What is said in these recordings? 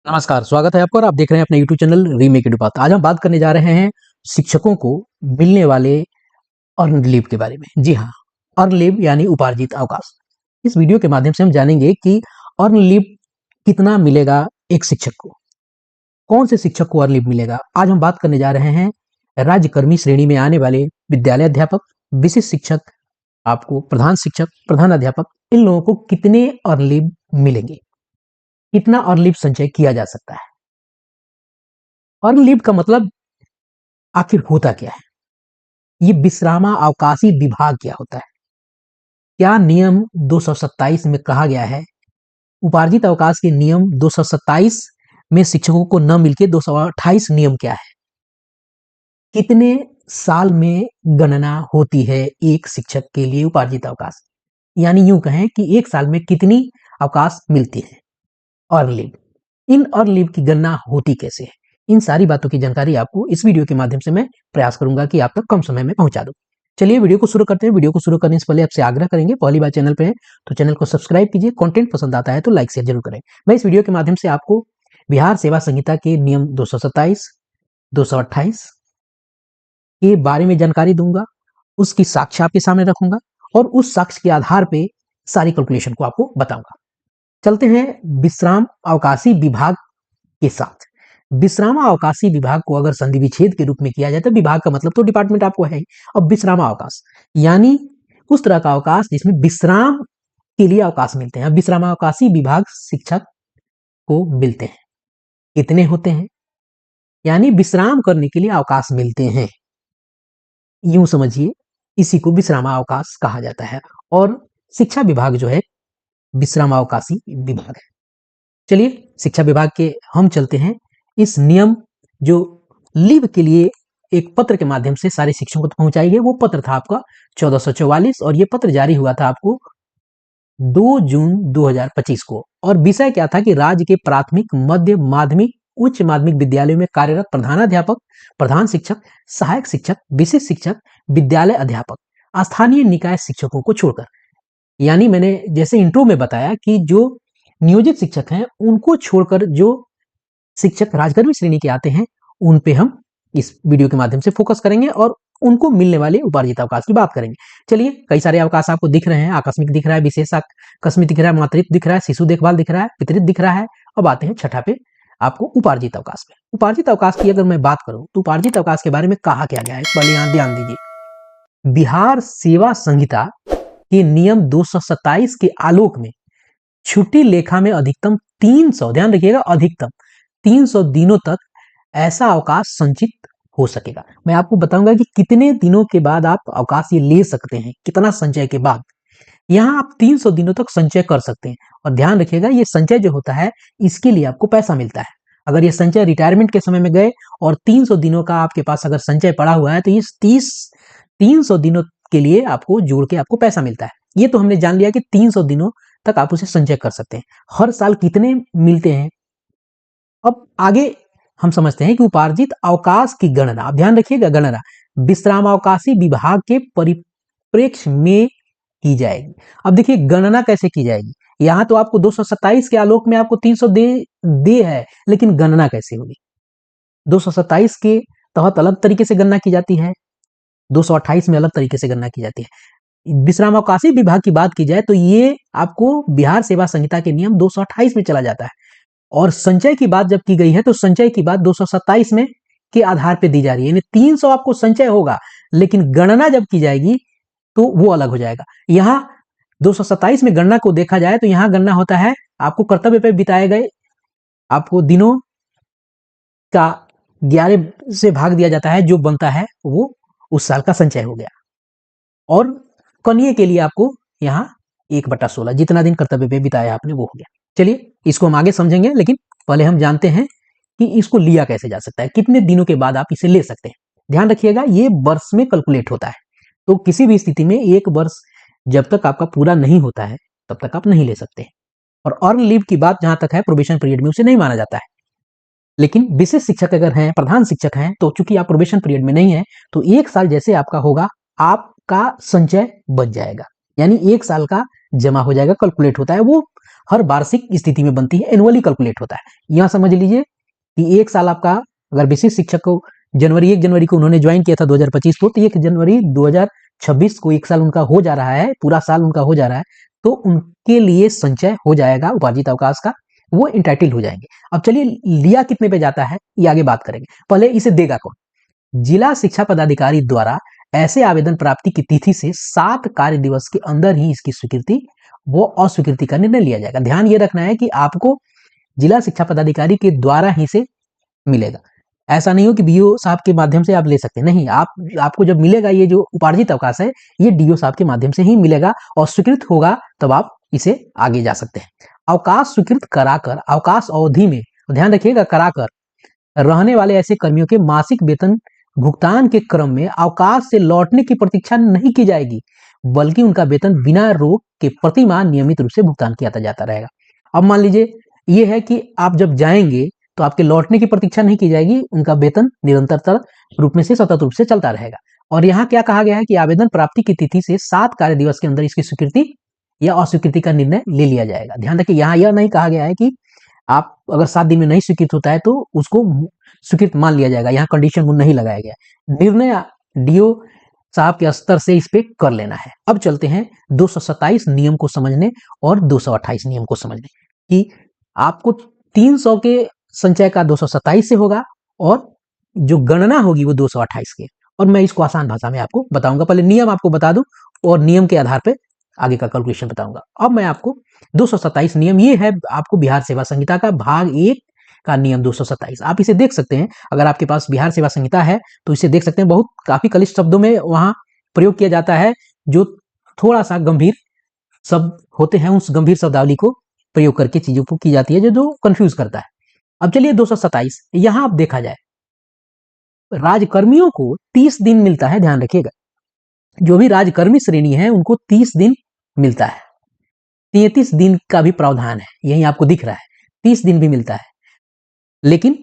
नमस्कार, स्वागत है आपका और आप देख रहे हैं अपने YouTube चैनल रीमेक बात। आज हम बात करने जा रहे हैं शिक्षकों को मिलने वाले अर्न लीव के बारे में। जी हाँ, अर्न लीव यानी उपार्जित अवकाश। इस वीडियो के माध्यम से हम जानेंगे कि अर्न लीव कितना मिलेगा एक शिक्षक को, कौन से शिक्षक को अर्न लीव मिलेगा। आज हम बात करने जा रहे हैं राज्यकर्मी श्रेणी में आने वाले विद्यालय अध्यापक, विशिष्ट शिक्षक, आपको प्रधान शिक्षक, प्रधान अध्यापक, इन लोगों को कितने अर्न लीव मिलेंगे, कितना अर्न लीव संचय किया जा सकता है। अर्न लीव का मतलब आखिर होता क्या है, ये विश्रामावकाशी विभाग क्या होता है, क्या नियम 227 में कहा गया है। उपार्जित अवकाश के नियम 227 में शिक्षकों को न मिलके 228 नियम क्या है, कितने साल में गणना होती है एक शिक्षक के लिए उपार्जित अवकाश, यानी यूं कहें कि एक साल में कितनी अवकाश मिलती है अर्न लीव। इन अर्न लीव की गणना होती कैसे है, इन सारी बातों की जानकारी आपको इस वीडियो के माध्यम से मैं प्रयास करूंगा कि आप तक कम समय में पहुंचा दूं। चलिए वीडियो को शुरू करते हैं। वीडियो को शुरू करने से पहले आपसे आग्रह करेंगे, पहली बार चैनल पे हैं तो चैनल को सब्सक्राइब कीजिए, कंटेंट पसंद आता है तो लाइक शेयर जरूर करें। मैं इस वीडियो के माध्यम से आपको बिहार सेवा संहिता के नियम 227, 228 के बारे में जानकारी दूंगा, उसकी साक्ष्य आपके सामने रखूंगा और उस साक्ष्य के आधार पर सारी कैलकुलेशन को आपको बताऊंगा। चलते हैं विश्राम अवकाशी विभाग के साथ। विश्रामावकाशी विभाग को अगर संधि विच्छेद के रूप में किया जाए तो विभाग का मतलब तो डिपार्टमेंट आपको है ही। अब विश्रामावकाश यानी उस तरह का अवकाश जिसमें विश्राम के लिए अवकाश मिलते हैं। अब विश्रामावकाशी विभाग शिक्षक को मिलते हैं, कितने होते हैं, यानी विश्राम करने के लिए अवकाश मिलते हैं, यूं समझिए, इसी को विश्रामावकाश कहा जाता है। और शिक्षा विभाग जो है विश्रामावकाशी विभाग है। चलिए शिक्षा विभाग के हम चलते हैं। इस नियम जो लीव के लिए एक पत्र के माध्यम से सारे शिक्षकों को पहुंचाई गई, वो पत्र था आपका 1444 और ये पत्र जारी हुआ था आपको 2 जून 2025 को। और विषय क्या था कि राज्य के प्राथमिक, मध्य माध्यमिक, उच्च माध्यमिक विद्यालयों में कार्यरत प्रधानाध्यापक, प्रधान शिक्षक, सहायक शिक्षक, विशिष्ट शिक्षक, विद्यालय अध्यापक, स्थानीय निकाय शिक्षकों को छोड़कर, यानी मैंने जैसे इंट्रो में बताया कि जो नियोजित शिक्षक हैं उनको छोड़कर जो शिक्षक राजकर्मी श्रेणी के आते हैं उन पे हम इस वीडियो के माध्यम से फोकस करेंगे और उनको मिलने वाले उपार्जित अवकाश की बात करेंगे। चलिए, कई सारे अवकाश आपको दिख रहे हैं, आकस्मिक दिख रहा है, विशेष आकस्मिक दिख रहा है, मातृत्व दिख रहा है, शिशु देखभाल दिख रहा है, पितृत्व दिख रहा है। अब आते हैं छठा पे, आपको उपार्जित अवकाश पे। उपार्जित अवकाश की अगर मैं बात करूं तो उपार्जित अवकाश के बारे में कहा क्या गया है, पहले यहाँ ध्यान दीजिए। बिहार सेवा संहिता के नियम 227 के आलोक में छुट्टी लेखा में अधिकतम 300, ध्यान रखिएगा, अधिकतम 300 दिनों तक ऐसा अवकाश संचित हो सकेगा। मैं आपको बताऊंगा कि कितने दिनों के बाद आप अवकाश ये ले सकते हैं, कितना संचय के बाद। यहां आप 300 दिनों तक संचय कर सकते हैं। और ध्यान रखिएगा, ये संचय जो होता है इसके लिए आपको पैसा मिलता है। अगर ये संचय रिटायरमेंट के समय में गए और 300 दिनों का आपके पास अगर संचय पड़ा हुआ है तो इस 300 दिनों के लिए आपको जोड़ के आपको पैसा मिलता है। ये तो हमने जान लिया कि 300 दिनों तक आप उसे संचय कर सकते हैं। हर साल कितने मिलते हैं, अब आगे हम समझते हैं कि उपार्जित अवकाश की गणना, अब ध्यान रखिएगा, गणना विश्रामावकाशी विभाग के परिप्रेक्ष्य में की जाएगी। अब देखिए गणना कैसे की जाएगी, यहां तो आपको 227 के आलोक में आपको 300 दे है, लेकिन गणना कैसे होगी। 227 के तहत अलग तरीके से गणना की जाती है, 228 में अलग तरीके से गणना की जाती है। विश्रामावकाशी विभाग की बात की जाए तो ये आपको बिहार सेवा संहिता के नियम 228 में चला जाता है। और संचय की बात जब की गई है तो संचय की बात 227 में के आधार पे दी जा रही है, यानी 300 आपको संचय होगा, लेकिन गणना जब की जाएगी तो वो अलग हो जाएगा। यहां 227 में गणना को देखा जाए तो यहां गणना होता है आपको कर्तव्य पे बिताए गए आपको दिनों का 11 से भाग दिया जाता है, जो बनता है वो उस साल का संचय हो गया। और कन्या के लिए आपको यहाँ 1/16 जितना दिन कर्तव्य पे बिताया आपने वो हो गया। चलिए इसको हम आगे समझेंगे, लेकिन पहले हम जानते हैं कि इसको लिया कैसे जा सकता है, कितने दिनों के बाद आप इसे ले सकते हैं। ध्यान रखिएगा, ये वर्ष में कैलकुलेट होता है, तो किसी भी स्थिति में एक वर्ष जब तक आपका पूरा नहीं होता है तब तक आप नहीं ले सकते। और अर्न लीव की बात जहां तक है, प्रोबेशन पीरियड में उसे नहीं माना जाता है, लेकिन विशेष शिक्षक अगर हैं, प्रधान शिक्षक हैं, तो चूंकि आप प्रोबेशन पीरियड में नहीं है तो एक साल जैसे आपका होगा आपका संचय बच जाएगा, यानी एक साल का जमा हो जाएगा, कैलकुलेट होता है। वो हर वार्षिक स्थिति में बनती है, एनुअली कैलकुलेट होता है। यहाँ समझ लीजिए कि एक साल आपका अगर विशिष्ट शिक्षक को 1 जनवरी को उन्होंने ज्वाइन किया था 2025 को, तो 1 जनवरी 2026 को एक साल उनका हो जा रहा है, पूरा साल उनका हो जा रहा है, तो उनके लिए संचय हो जाएगा उपार्जित अवकाश का, वो इंटाइटल हो जाएंगे। अब चलिए लिया कितने पे जाता है ये आगे बात करेंगे, पहले इसे देगा कौन। जिला शिक्षा पदाधिकारी द्वारा ऐसे आवेदन प्राप्ति की तिथि से 7 कार्य दिवस के अंदर ही इसकी स्वीकृति वो अस्वीकृति का निर्णय लिया जाएगा। ध्यान ये रखना है कि आपको जिला शिक्षा पदाधिकारी के द्वारा ही से मिलेगा, ऐसा नहीं हो कि बीओ साहब के माध्यम से आप ले सकते हैं, नहीं, आपको जब मिलेगा ये जो उपार्जित अवकाश है ये डीओ साहब के माध्यम से ही मिलेगा और स्वीकृत होगा तब आप इसे आगे जा सकते हैं। अवकाश स्वीकृत कराकर अवकाश अवधि में, ध्यान रखिएगा, कराकर रहने वाले ऐसे कर्मियों के मासिक वेतन भुगतान के क्रम में अवकाश से लौटने की प्रतीक्षा नहीं की जाएगी, बल्कि उनका वेतन बिना रोक के प्रति माह नियमित रूप से भुगतान किया जाता रहेगा। अब मान लीजिए ये है कि आप जब जाएंगे तो आपके लौटने की प्रतीक्षा नहीं की जाएगी, उनका वेतन निरंतर रूप में से सतत रूप से चलता रहेगा। और यहाँ क्या कहा गया है कि आवेदन प्राप्ति की तिथि से 7 कार्य दिवस के अंदर इसकी स्वीकृति या अस्वीकृति का निर्णय ले लिया जाएगा। ध्यान रखिए, यहाँ यह नहीं कहा गया है कि आप अगर 7 दिन में नहीं स्वीकृत होता है तो उसको स्वीकृत मान लिया जाएगा, यहाँ कंडीशन वो नहीं लगाया गया। निर्णय डीओ साहब के स्तर से इस पे कर लेना है। अब चलते हैं 227 नियम को समझने और 228 नियम को समझने कि आपको 300 के संचय का 227 से होगा और जो गणना होगी वो 228 के, और मैं इसको आसान भाषा में आपको बताऊंगा। पहले नियम आपको बता दूं और नियम के आधार पे आगे का कैलकुलेशन बताऊंगा। अब मैं आपको 227 नियम, ये है आपको बिहार सेवा संहिता का भाग 1 का नियम 227। आप इसे देख सकते हैं, अगर आपके पास बिहार सेवा संहिता है तो इसे देख सकते हैं। बहुत काफी क्लिष्ट शब्दों में वहां प्रयोग किया जाता है, जो थोड़ा सा गंभीर शब्द होते हैं उस गंभीर शब्दावली को प्रयोग करके चीजों को की जाती है जो कंफ्यूज करता है। अब चलिए 227, यहां आप देखा जाए राजकर्मियों को 30 दिन मिलता है। ध्यान रखिएगा, जो भी राजकर्मी श्रेणी है उनको 30 दिन मिलता है। 33 दिन का भी प्रावधान है, यही आपको दिख रहा है, 30 दिन भी मिलता है। लेकिन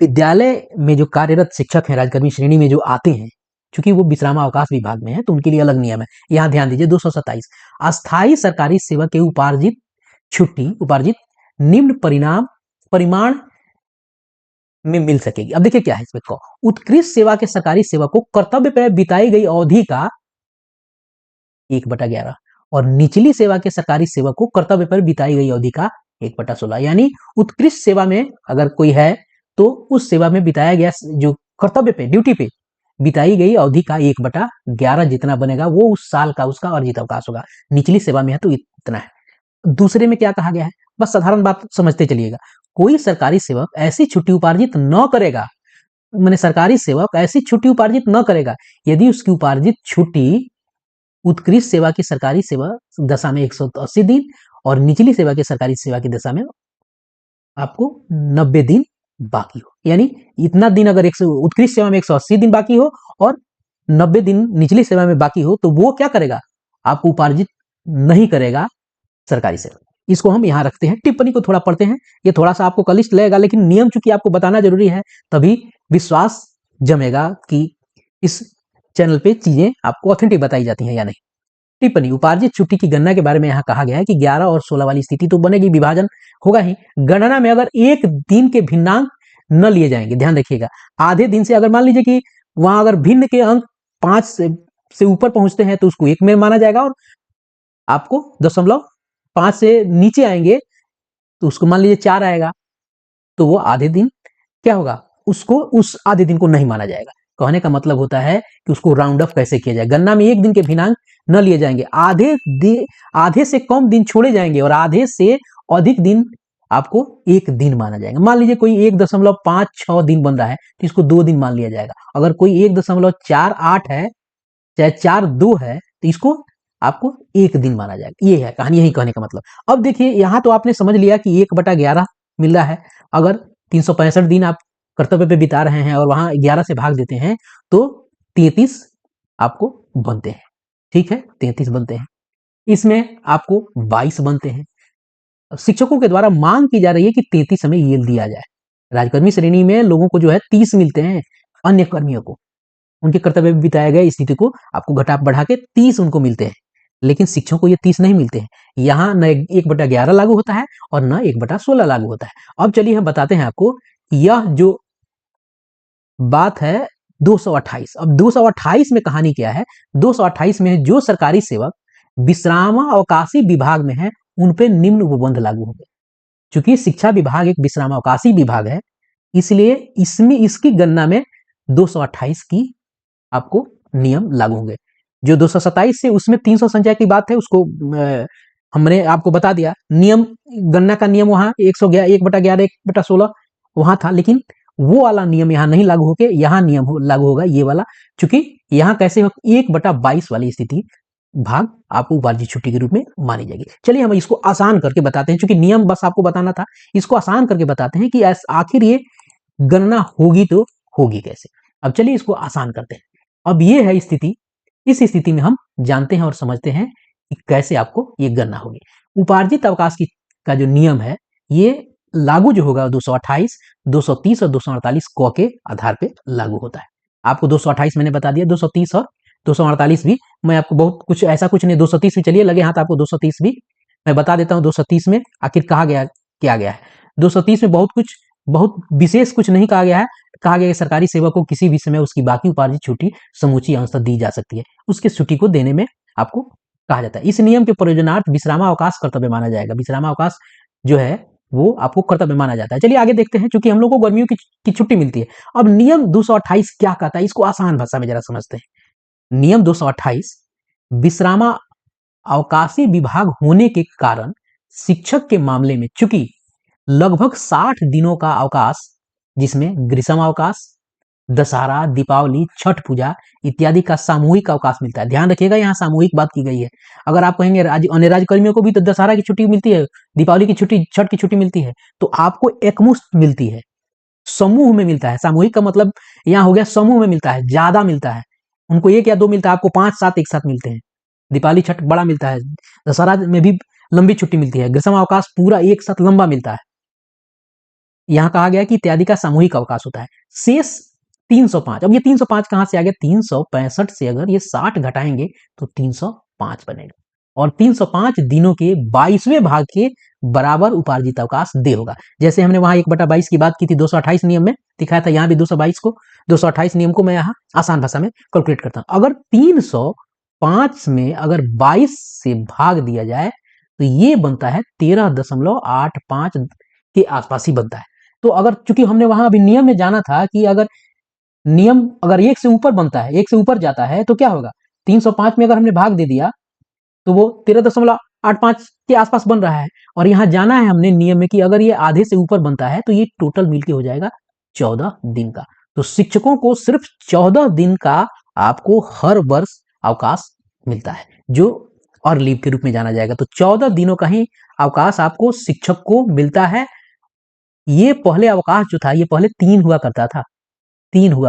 विद्यालय में जो कार्यरत शिक्षक हैं राजकर्मी श्रेणी में जो आते हैं, चूंकि वो विश्रामावकाश विभाग में है तो उनके लिए अलग नियम है। यहां ध्यान दीजिए 227, अस्थायी सरकारी सेवा के उपार्जित छुट्टी उपार्जित निम्न परिमाण में मिल सकेगी। अब देखिए क्या है इसमें, उत्कृष्ट सेवा के सरकारी सेवा को कर्तव्य पर बिताई गई अवधि का 1/11 और निचली सेवा के सरकारी सेवा को कर्तव्य पर बिताई गई अवधि का 1/16। यानी उत्कृष्ट सेवा में अगर कोई है तो उस सेवा में बिताया गया जो कर्तव्य पे ड्यूटी पे बिताई गई अवधि का 1/11 जितना बनेगा वो उस साल का उसका अर्जित अवकाश होगा। निचली सेवा में है तो इतना है। दूसरे में क्या कहा गया है, बस साधारण बात समझते चलिएगा, कोई सरकारी सेवक ऐसी छुट्टी उपार्जित न करेगा, मैंने सरकारी सेवक ऐसी छुट्टी उपार्जित न करेगा यदि उसकी उपार्जित छुट्टी उत्कृष्ट सेवा की सरकारी सेवा दशा में 180 दिन और निचली सेवा की सरकारी सेवा की दशा में आपको 90 दिन बाकी हो। यानी इतना दिन अगर उत्कृष्ट सेवा में 180 दिन बाकी हो और 90 दिन निचली सेवा में बाकी हो तो वो क्या करेगा, आपको उपार्जित नहीं करेगा सरकारी सेवा। इसको हम यहां रखते हैं, टिप्पणी को थोड़ा पढ़ते हैं, ये थोड़ा सा आपको क्लिष्ट लगेगा लेकिन नियम चूंकि आपको बताना जरूरी है तभी विश्वास जमेगा कि इस चैनल पे चीजें आपको ऑथेंटिक बताई जाती हैं या नहीं। टिप्पणी, उपार्जित छुट्टी की गणना के बारे में यहाँ कहा गया है कि 11 और 16 वाली स्थिति तो बनेगी, विभाजन होगा ही। गणना में अगर एक दिन के भिन्नांक न लिए जाएंगे, ध्यान रखिएगा, आधे दिन से अगर मान लीजिए कि वहां अगर भिन्न के अंक 5 से ऊपर पहुंचते हैं तो उसको 1 में माना जाएगा, और आपको 0.5 से नीचे आएंगे तो उसको मान लीजिए 4 आएगा तो वो आधे दिन क्या होगा, उसको उस आधे दिन को नहीं माना जाएगा। कहने का मतलब होता है कि उसको राउंड ऑफ कैसे किया जाए, गणना में एक दिन के भिन्नांक न लिए जाएंगे, आधे से कम दिन छोड़े जाएंगे और आधे से अधिक दिन आपको एक दिन माना जाएगा। मान लीजिए कोई 1.56 दिन बन रहा है तो इसको 2 दिन मान लिया जाएगा। अगर कोई 1.48 है चाहे 4.2 है तो इसको आपको 1 दिन माना जाएगा। ये है कहानी, यही कहने का मतलब। अब देखिए यहां तो आपने समझ लिया कि 1/11 मिल रहा है, अगर 365 दिन आप कर्तव्य पे बिता रहे हैं और वहां 11 से भाग देते हैं तो 33 आपको बनते हैं। ठीक है, 33 बनते हैं, इसमें आपको 22 बनते हैं। शिक्षकों के द्वारा मांग की जा रही है कि 33 हमें ये दिया जाए। राजकर्मी श्रेणी में लोगों को जो है 30 मिलते हैं, अन्य कर्मियों को उनके कर्तव्य में बिताए गए स्थिति को आपको घटा बढ़ा के 30 उनको मिलते हैं। लेकिन शिक्षकों को ये 30 नहीं मिलते हैं। यहाँ न 1/11 लागू होता है और न 1/16 लागू होता है। अब चलिए हम बताते हैं आपको, यह जो बात है 228। अब 228 में कहानी क्या है? 228 में जो सरकारी सेवक विश्रामावकाशी विभाग में है, उन पे निम्न उपबंध लागू होंगे। चूंकि शिक्षा विभाग एक विश्रामावकाशी विभाग है, इसलिए इसमें इसकी गणना में 228 की आपको नियम लागू होंगे। जो 227 से उसमें 300 संचय की बात है, उसको हमने आपको बता दिया। नियम गणना का नियम वहां 1/11 1/16 वहां था, लेकिन वो वाला नियम यहाँ नहीं लागू होके यहाँ नियम लागू होगा ये वाला। चूंकि यहाँ कैसे 1/22 वाली स्थिति भाग आपको उपार्जित छुट्टी के रूप में मानी जाएगी। चलिए हम इसको आसान करके बताते हैं, क्योंकि नियम बस आपको बताना था, इसको आसान करके बताते हैं कि आखिर ये गणना होगी तो होगी कैसे। अब चलिए इसको आसान करते हैं। अब ये है स्थिति, इस स्थिति में हम जानते हैं और समझते हैं कि कैसे आपको ये गणना होगी। उपार्जित अवकाश का जो नियम है, ये लागू जो होगा 228, 230 और 248 क के आधार पे लागू होता है। आपको 228 मैंने बता दिया, 230 और 248 भी मैं आपको बहुत कुछ ऐसा कुछ नहीं, 230 भी चलिए लगे हाथ आपको 230 भी मैं बता देता हूँ। 230 में आखिर कहा गया क्या गया है? 230 में बहुत विशेष कुछ नहीं कहा गया है। कहा गया है सरकारी सेवक को किसी भी समय उसकी बाकी उपार्जित छुट्टी समूची अंशतः दी जा सकती है, उसके छुट्टी को देने में आपको कहा जाता है। इस नियम के प्रयोजनार्थ विश्रामावकाश कर्तव्य माना जाएगा। विश्रामावकाश जो है वो आपको कर्तव्य माना जाता है। चलिए आगे देखते हैं, क्योंकि हम लोग को गर्मियों की छुट्टी मिलती है। अब नियम 228 क्या कहता है, इसको आसान भाषा में जरा समझते हैं। नियम 228 विश्रामा अवकाशी विभाग होने के कारण शिक्षक के मामले में चूंकि लगभग 60 दिनों का अवकाश, जिसमें ग्रीष्म अवकाश, दशहरा, दीपावली, छठ पूजा इत्यादि का सामूहिक अवकाश मिलता है। ध्यान रखिएगा यहाँ सामूहिक बात की गई है। अगर आप कहेंगे अन्य राज्यकर्मियों को भी तो दशहरा की छुट्टी मिलती है, दीपावली की छुट्टी, छठ की छुट्टी मिलती है, तो आपको एकमुश्त मिलती है, समूह में मिलता है। सामूहिक का मतलब यहाँ हो गया समूह में मिलता है, ज्यादा मिलता है। उनको 1 या 2 मिलता है, आपको 5-7 एक साथ मिलते हैं। दीपावली छठ बड़ा मिलता है, दशहरा में भी लंबी छुट्टी मिलती है, ग्रीष्म अवकाश पूरा एक साथ लंबा मिलता है। यहाँ कहा गया कि इत्यादि का सामूहिक अवकाश होता है। शेष 305, अब ये 305 कहां से आ गया? 365 से अगर ये 60 घटाएंगे तो 305 बनेगा, और 305 दिनों के 22वें भाग के बराबर उपार्जित अवकाश दे होगा। जैसे हमने वहां 1/22 की बात की थी 228 नियम में दिखाया था, यहाँ भी 228 नियम को मैं यहाँ आसान भाषा में कैलकुलेट करता हूं। अगर 305 में अगर 22 से भाग दिया जाए तो ये बनता है 13.85 के आसपास ही बनता है। तो अगर चूंकि हमने वहां अभी नियम में जाना था कि अगर नियम अगर 1 से ऊपर बनता है, 1 से ऊपर जाता है तो क्या होगा? 305 में अगर हमने भाग दे दिया तो वो 13.85 के आसपास बन रहा है। और यहां जाना है हमने नियम में कि अगर ये आधे से ऊपर बनता है तो ये टोटल मिलके हो जाएगा 14 दिन का। तो शिक्षकों को सिर्फ 14 दिन का आपको हर वर्ष अवकाश मिलता है, जो और लीव के रूप में जाना जाएगा। तो 14 दिनों का ही अवकाश आपको शिक्षक को मिलता है। ये पहले अवकाश जो था, ये पहले 3 हुआ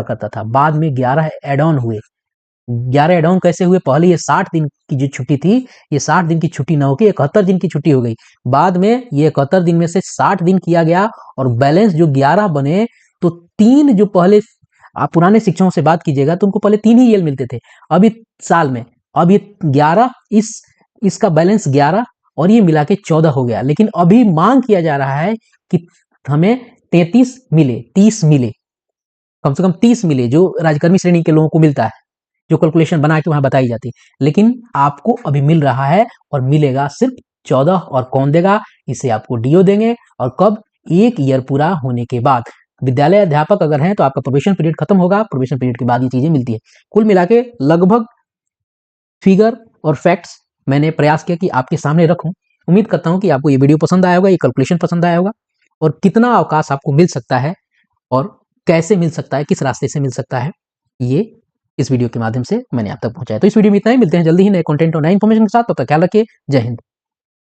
करता था, बाद में 11 एड ऑन हुए। 11 एड ऑन कैसे हुए? पहले ये 60 दिन की जो छुट्टी थी, ये 60 दिन की छुट्टी ना होकर 71 दिन की छुट्टी हो गई। बाद में ये 71 दिन में से 60 दिन किया गया और बैलेंस जो 11 बने, तो 3 जो पहले आप पुराने शिक्षकों से बात कीजिएगा तो उनको पहले 3 ही ईएल मिलते थे। अभी साल में अब ये 11, इसका बैलेंस 11 और ये मिला के 14 हो गया। लेकिन अभी मांग किया जा रहा है कि हमें 33 मिले, 30 मिले, कम से कम 30 मिले, जो राजकर्मी श्रेणी के लोगों को मिलता है, जो कैलकुलेशन बना के वहां बताई जाती है। लेकिन आपको अभी मिल रहा है और मिलेगा सिर्फ 14। और कौन देगा? इसे आपको डीओ देंगे। और कब? 1 ईयर पूरा होने के बाद। विद्यालय अध्यापक अगर हैं तो आपका प्रोबेशन पीरियड खत्म होगा, प्रोबेशन पीरियड के बाद ये चीजें मिलती है। कुल मिला के लगभग फिगर और फैक्ट्स मैंने प्रयास किया कि आपके सामने रखूं। उम्मीद करता हूं कि आपको ये वीडियो पसंद आया होगा, ये कैलकुलेशन पसंद आया होगा, और कितना अवकाश आपको मिल सकता है और कैसे मिल सकता है, किस रास्ते से मिल सकता है, ये इस वीडियो के माध्यम से मैंने आप तक पहुंचाया। तो इस वीडियो में इतना ही, मिलते हैं जल्दी ही नए कंटेंट और नए इंफॉर्मेशन के साथ। तब तक ख्याल रखिए। जय हिंद।